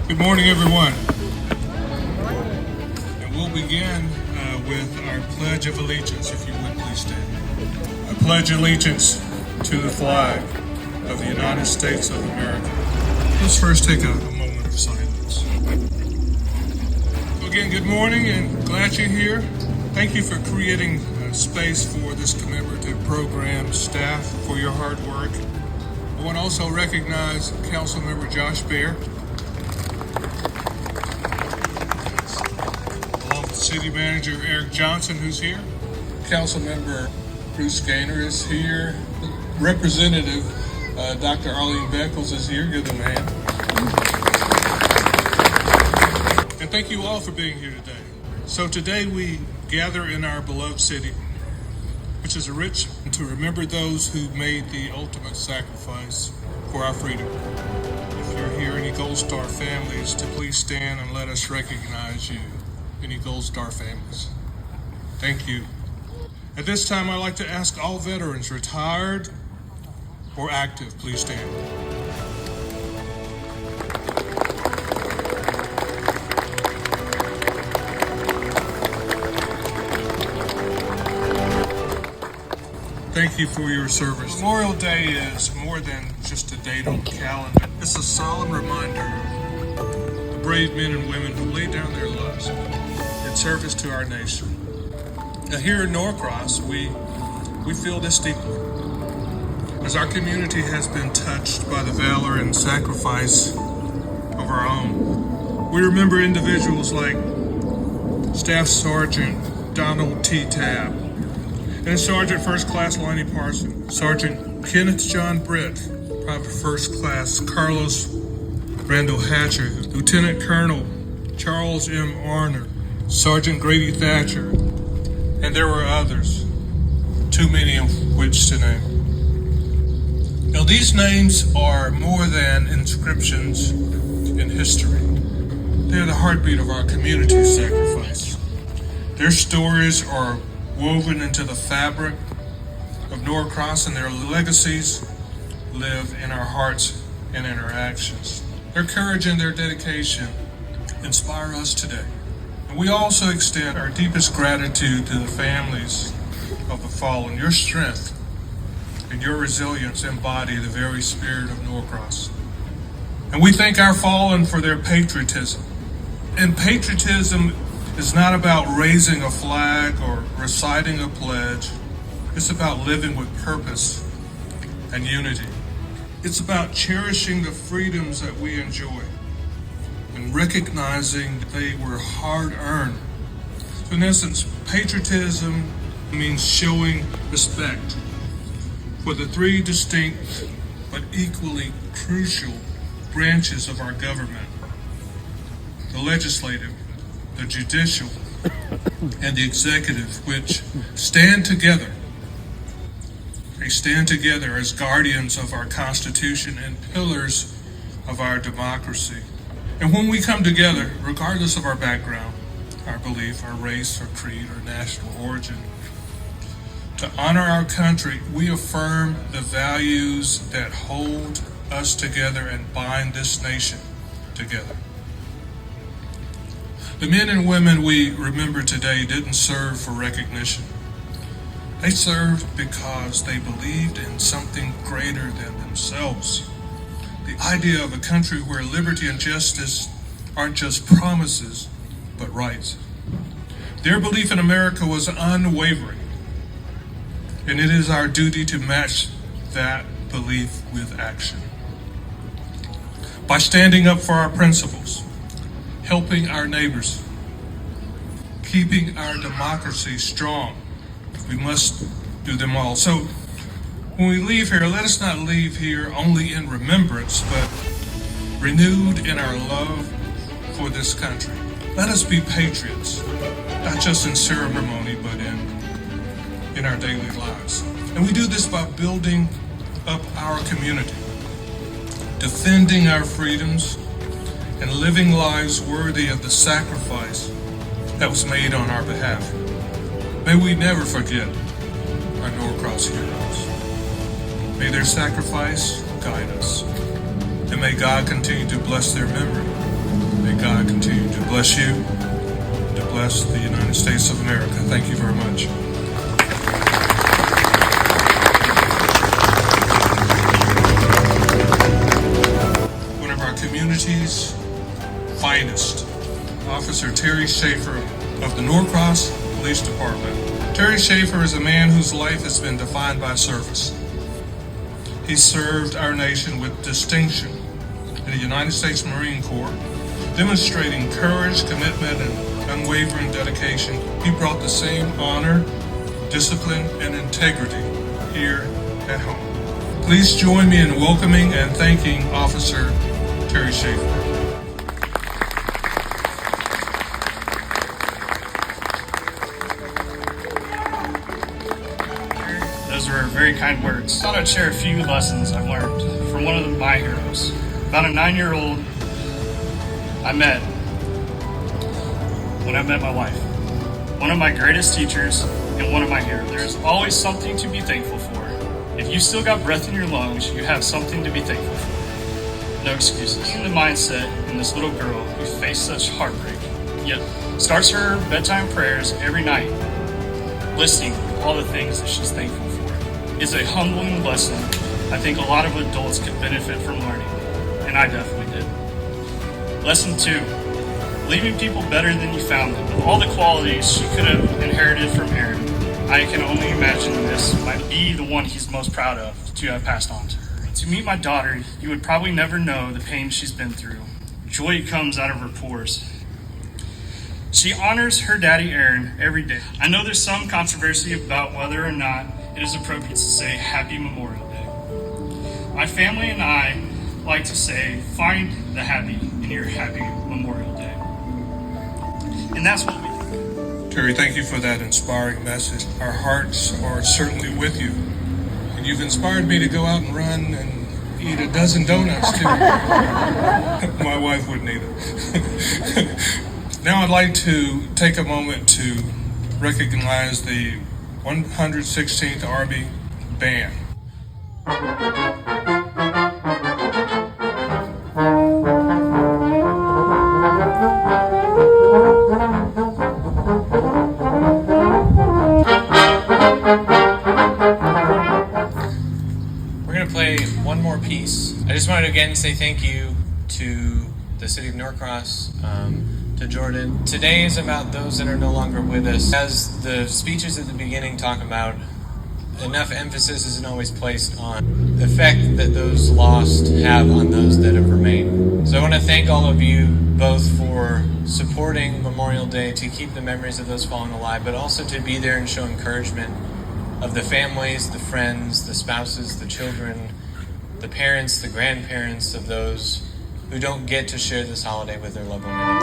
Good morning, everyone. And we'll begin with our Pledge of Allegiance, if you would please stand. I pledge allegiance to the flag of the United States of America. Let's first take a moment of silence. Again, good morning and glad you're here. Thank you for creating space for this commemorative program, staff, for your hard work. I want to also recognize Councilmember Josh Baer, City Manager Eric Johnson, who's here. Councilmember Bruce Gaynor is here. Representative Dr. Arlene Beckles is here. Give them a hand. And thank you all for being here today. So today we gather in our beloved city, which is rich to remember those who made the ultimate sacrifice for our freedom. If you're here, any Gold Star families, to please stand and let us recognize you. Any Gold Star families. Thank you. At this time, I'd like to ask all veterans, retired or active, please stand. Thank you for your service. Memorial Day is more than just a date on the calendar. It's a solemn reminder of the brave men and women who laid down their lives in service to our nation. Now here in Norcross, we feel this deeply, as our community has been touched by the valor and sacrifice of our own. We remember individuals like Staff Sergeant Donald T. Tabb, and Sergeant First Class Lonnie Parson, Sergeant Kenneth John Britt, Private First Class Carlos Randall Hatcher, Lieutenant Colonel Charles M. Arner, Sergeant Grady Thatcher, and there were others, too many of which to name. Now these names are more than inscriptions in history. They're the heartbeat of our community's sacrifice. Their stories are woven into the fabric of Norcross, and their legacies live in our hearts and in our actions. Their courage and their dedication inspire us today. We also extend our deepest gratitude to the families of the fallen. Your strength and your resilience embody the very spirit of Norcross. And we thank our fallen for their patriotism. And patriotism is not about raising a flag or reciting a pledge. It's about living with purpose and unity. It's about cherishing the freedoms that we enjoy and recognizing that they were hard-earned. So in essence, patriotism means showing respect for the three distinct but equally crucial branches of our government: the legislative, the judicial, and the executive, which stand together. They stand together as guardians of our Constitution and pillars of our democracy. And when we come together, regardless of our background, our belief, our race, our creed, or national origin, to honor our country, we affirm the values that hold us together and bind this nation together. The men and women we remember today didn't serve for recognition. They served because they believed in something greater than themselves. The idea of a country where liberty and justice aren't just promises, but rights. Their belief in America was unwavering, and it is our duty to match that belief with action. By standing up for our principles, helping our neighbors, keeping our democracy strong, we must do them all. So when we leave here, let us not leave here only in remembrance, but renewed in our love for this country. Let us be patriots, not just in ceremony, but in our daily lives. And we do this by building up our community, defending our freedoms, and living lives worthy of the sacrifice that was made on our behalf. May we never forget our Norcross heroes. May their sacrifice guide us, and may God continue to bless their memory continue to bless you, to bless the United States of America. Thank you very much. One of our community's finest, Officer Terry Schaefer of the Norcross Police Department. Terry Schaefer is a man whose life has been defined by service. He served our nation with distinction in the United States Marine Corps, demonstrating courage, commitment, and unwavering dedication. He brought the same honor, discipline, and integrity here at home. Please join me in welcoming and thanking Officer Terry Schaefer. Those were very kind words. I thought I'd share a few lessons I've learned from one of my heroes. About a 9-year-old I met when I met my wife. One of my greatest teachers and one of my heroes. There's always something to be thankful for. If you still got breath in your lungs, you have something to be thankful for. No excuses. In the mindset in this little girl who faced such heartbreak, yet starts her bedtime prayers every night, listing all the things that she's thankful for. Is a humbling lesson I think a lot of adults could benefit from learning, and I definitely did. Lesson 2, leaving people better than you found them. Of all the qualities she could have inherited from Aaron, I can only imagine this might be the one he's most proud of to have passed on to her. To meet my daughter, you would probably never know the pain she's been through. Joy comes out of her pores. She honors her daddy Aaron every day. I know there's some controversy about whether or not it is appropriate to say Happy Memorial Day. My family and I like to say, find the happy in your Happy Memorial Day. And that's what we do. Terry, thank you for that inspiring message. Our hearts are certainly with you. And you've inspired me to go out and run and eat a dozen donuts too. My wife wouldn't eat it. Now I'd like to take a moment to recognize the 116th Army Band. We're going to play one more piece. I just wanted to again say thank you to the city of Norcross, to Jordan. Today is about those that are no longer with us. As the speeches at the beginning talk about, enough emphasis isn't always placed on the effect that those lost have on those that have remained. So I want to thank all of you both for supporting Memorial Day to keep the memories of those fallen alive, but also to be there and show encouragement of the families, the friends, the spouses, the children, the parents, the grandparents of those who don't get to share this holiday with their loved one anymore.